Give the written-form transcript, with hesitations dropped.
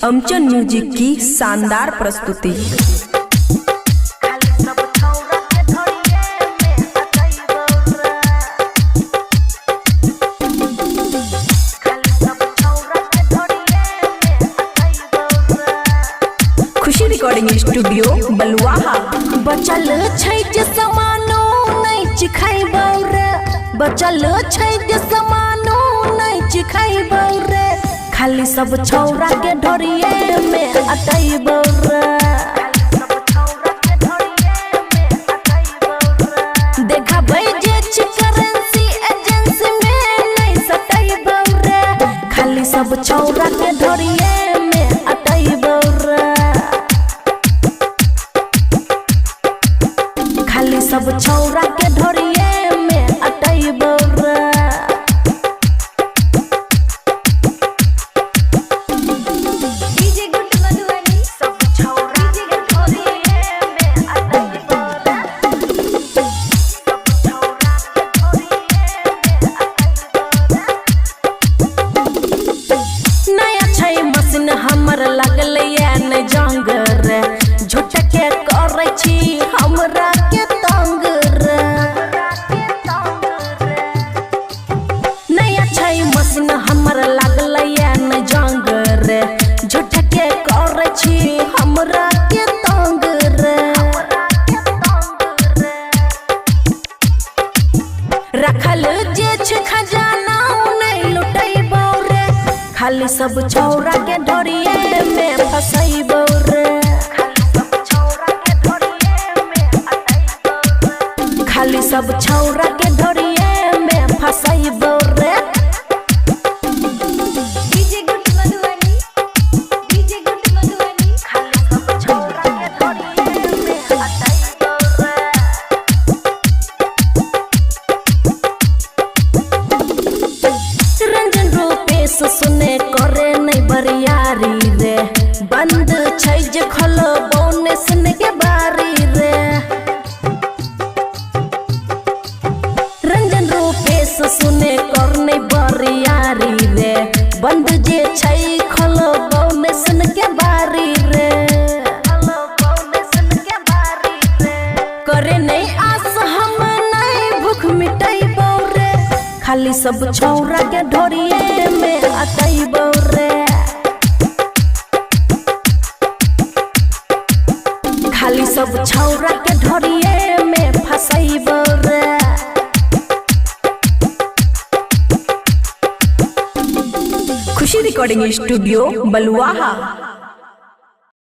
अमचन music की शानदार प्रस्तुति। खुशी रिकॉर्डिंग स्टूडियो बलुआहा। बचल छै जे समानो नहीं चिखाइबौ रे, बचल छै जे समानो नहीं चिखाइबौ रे, खाली सब छौरा के ढोरिए में अटैबौ रे। देखबै जे छै करेंसी एजेंसी में नहीं सटैबौ रे, खाली सब छौरा के ढोरिए में अटैबौ रे, खाली सब छौरा के ढोरिए में अटैबौ रे। डीजे गुड मधुबनी सब छौरा के ढोरिए में अटैबौ रे, सब छौरा के ढोरिए में अटैबौ रे। नया छै मशीन हमर लगलै या नै जंग रे, झूठ के करै छी हमरा के तंग रे। नया छै मशीन हमर लागलै या नै जंग रे, झूठ के करै छी हमरा के तंग रे। रखल जे छै खजाना नहीं लुटैबौ रे, खाली सब छौरा के ढोरिए में फसैबौ रे, खाली सब छौरा के ढोरिए में फसैबौ रे। DJ good Madhubani, DJ good Madhubani, खाली सब छौरा के ढोरिए में अटैबौ रे। रंजन रूपेश सुने करे नहीं बरियारी रे, बंद छै जे खोलो बोने सुने के बारी रे। रंजन रूपेश सुने करने बरियारी रे, बंद जे छै खोलो बोने सुन के बारी रे, करे नहीं आस हम नहीं भूख मिटैबौ रे, खाली सब छौरा के ढोरिए में अटैबौ रे, खाली सब छौरा के ढोरिए में फसैबौ रे। खुशी रिकॉर्डिंग स्टूडियो बलुआहा।